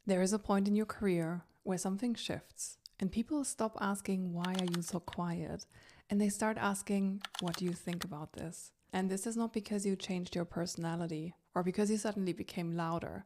There is a point in your career where something shifts and people stop asking, why are you so quiet? And they start asking, what do you think about this? And this is not because you changed your personality or because you suddenly became louder.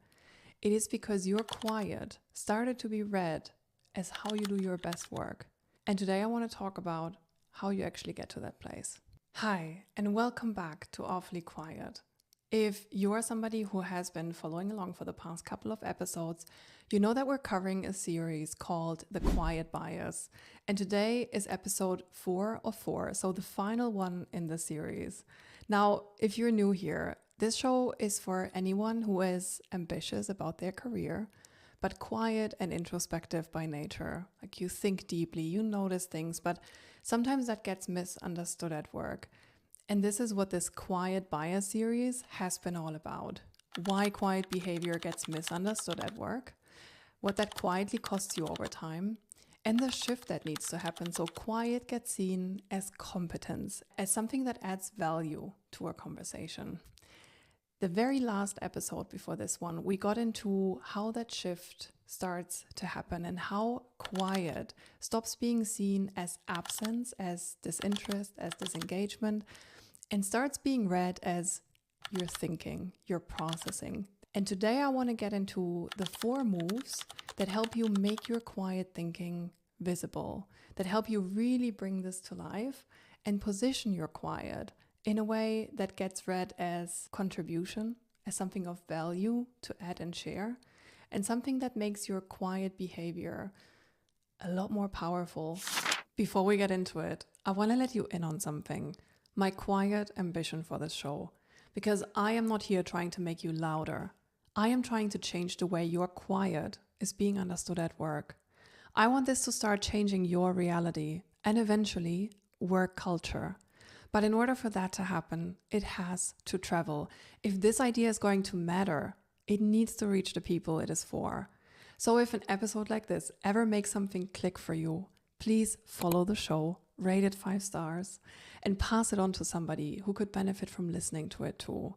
It is because your quiet started to be read as how you do your best work. And today I want to talk about how you actually get to that place. Hi, and welcome back to Awfully Quiet. If you are somebody who has been following along for the past couple of episodes, you know that we're covering a series called The Quiet Bias. And today is episode 4 of 4, so the final one in the series. Now, if you're new here, this show is for anyone who is ambitious about their career, but quiet and introspective by nature. Like you think deeply, you notice things, but sometimes that gets misunderstood at work. And this is what this Quiet Bias series has been all about. Why quiet behavior gets misunderstood at work, what that quietly costs you over time, and the shift that needs to happen so quiet gets seen as competence, as something that adds value to a conversation. The very last episode before this one, we got into how that shift starts to happen and how quiet stops being seen as absence, as disinterest, as disengagement, and starts being read as you're thinking, you're processing. And today I want to get into the 4 moves that help you make your quiet thinking visible, that help you really bring this to life and position your quiet in a way that gets read as contribution, as something of value to add and share, and something that makes your quiet behavior a lot more powerful. Before we get into it, I want to let you in on something. My quiet ambition for this show, because I am not here trying to make you louder. I am trying to change the way your quiet is being understood at work. I want this to start changing your reality and eventually work culture. But in order for that to happen, it has to travel. If this idea is going to matter, it needs to reach the people it is for. So if an episode like this ever makes something click for you, please follow the show, rate it 5 stars, and pass it on to somebody who could benefit from listening to it too.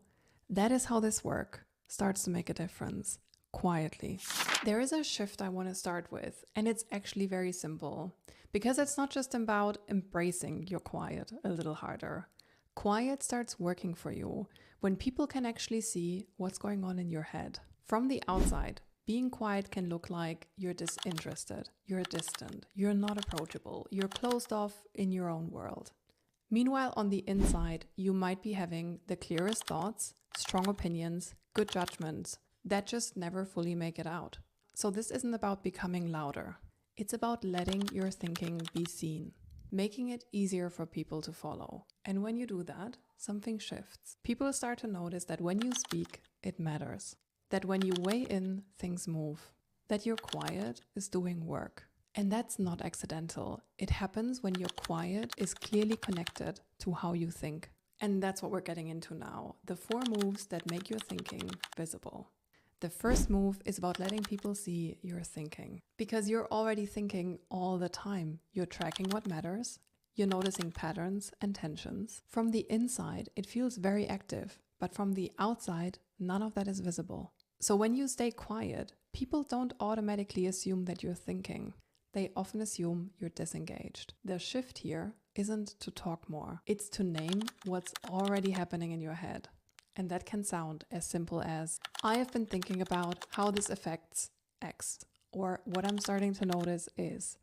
That is how this work starts to make a difference, quietly. There is a shift I want to start with, and it's actually very simple, because it's not just about embracing your quiet a little harder. Quiet starts working for you when people can actually see what's going on in your head. From the outside, being quiet can look like you're disinterested, you're distant, you're not approachable, you're closed off in your own world. Meanwhile, on the inside, you might be having the clearest thoughts, strong opinions, good judgments that just never fully make it out. So this isn't about becoming louder. It's about letting your thinking be seen, making it easier for people to follow. And when you do that, something shifts. People start to notice that when you speak, it matters. That when you weigh in, things move. That your quiet is doing work. And that's not accidental. It happens when your quiet is clearly connected to how you think. And that's what we're getting into now. The 4 moves that make your thinking visible. The first move is about letting people see you're thinking. Because you're already thinking all the time. You're tracking what matters. You're noticing patterns and tensions. From the inside, it feels very active. But from the outside, none of that is visible. So when you stay quiet, people don't automatically assume that you're thinking. They often assume you're disengaged. The shift here isn't to talk more. It's to name what's already happening in your head. And that can sound as simple as, I have been thinking about how this affects X, or what I'm starting to notice is,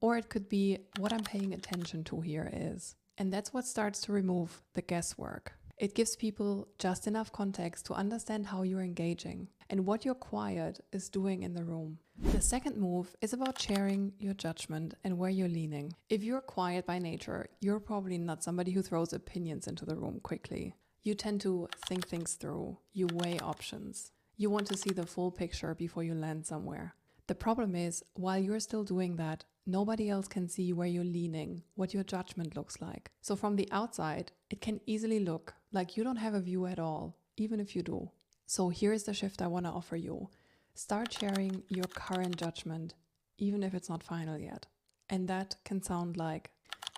or it could be what I'm paying attention to here is. And that's what starts to remove the guesswork. It gives people just enough context to understand how you're engaging and what your quiet is doing in the room. The second move is about sharing your judgment and where you're leaning. If you're quiet by nature, you're probably not somebody who throws opinions into the room quickly. You tend to think things through. You weigh options. You want to see the full picture before you land somewhere. The problem is, while you're still doing that, nobody else can see where you're leaning, what your judgment looks like. So from the outside, it can easily look like you don't have a view at all, even if you do. So here's the shift I want to offer you. Start sharing your current judgment, even if it's not final yet. And that can sound like,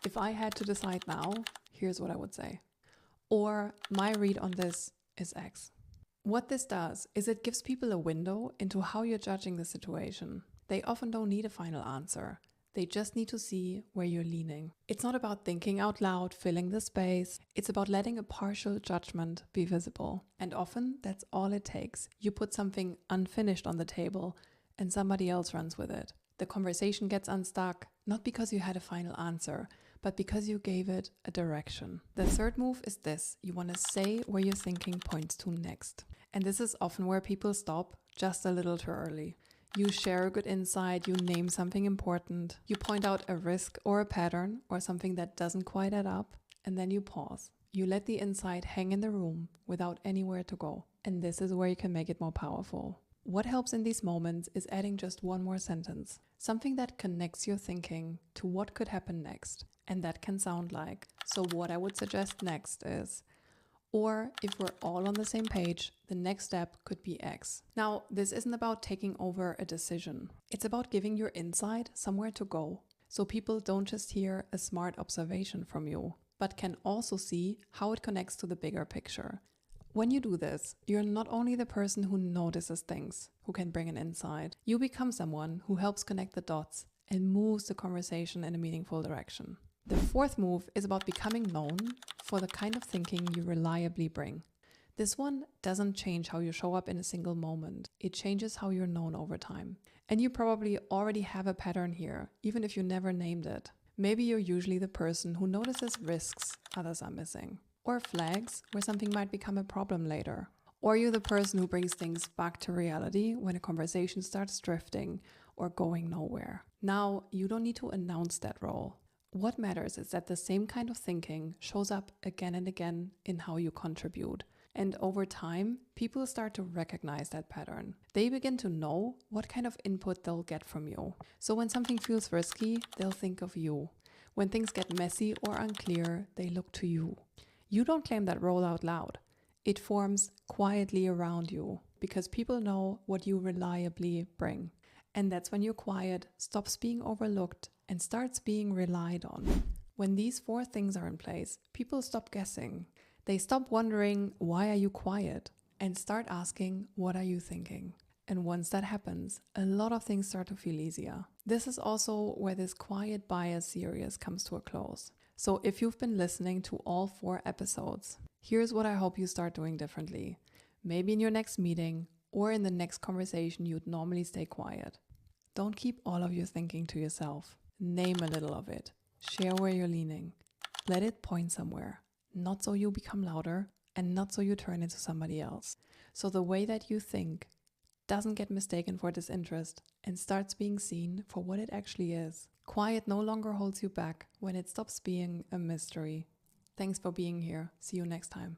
if I had to decide now, here's what I would say. Or my read on this is X. What this does is it gives people a window into how you're judging the situation. They often don't need a final answer. They just need to see where you're leaning. It's not about thinking out loud, filling the space. It's about letting a partial judgment be visible. And often that's all it takes. You put something unfinished on the table and somebody else runs with it. The conversation gets unstuck, not because you had a final answer, but because you gave it a direction. The third move is this. You want to say where your thinking points to next. And this is often where people stop just a little too early. You share a good insight, you name something important, you point out a risk or a pattern or something that doesn't quite add up, and then you pause. You let the insight hang in the room without anywhere to go. And this is where you can make it more powerful. What helps in these moments is adding just one more sentence, something that connects your thinking to what could happen next. And that can sound like, so what I would suggest next is, or if we're all on the same page, the next step could be X. Now, this isn't about taking over a decision. It's about giving your insight somewhere to go. So people don't just hear a smart observation from you, but can also see how it connects to the bigger picture. When you do this, you're not only the person who notices things, who can bring an insight, you become someone who helps connect the dots and moves the conversation in a meaningful direction. The fourth move is about becoming known for the kind of thinking you reliably bring. This one doesn't change how you show up in a single moment. It changes how you're known over time. And you probably already have a pattern here, even if you never named it. Maybe you're usually the person who notices risks others are missing, or flags where something might become a problem later. Or you're the person who brings things back to reality when a conversation starts drifting or going nowhere. Now, you don't need to announce that role. What matters is that the same kind of thinking shows up again and again in how you contribute. And over time, people start to recognize that pattern. They begin to know what kind of input they'll get from you. So when something feels risky, they'll think of you. When things get messy or unclear, they look to you. You don't claim that role out loud. It forms quietly around you because people know what you reliably bring. And that's when your quiet stops being overlooked and starts being relied on. When these four things are in place, people stop guessing. They stop wondering, why are you quiet? And start asking, what are you thinking? And once that happens, a lot of things start to feel easier. This is also where this quiet bias series comes to a close. So if you've been listening to all 4 episodes, here's what I hope you start doing differently. Maybe in your next meeting or in the next conversation you'd normally stay quiet. Don't keep all of your thinking to yourself. Name a little of it. Share where you're leaning. Let it point somewhere. Not so you become louder and not so you turn into somebody else. So the way that you think doesn't get mistaken for disinterest and starts being seen for what it actually is. Quiet no longer holds you back when it stops being a mystery. Thanks for being here. See you next time.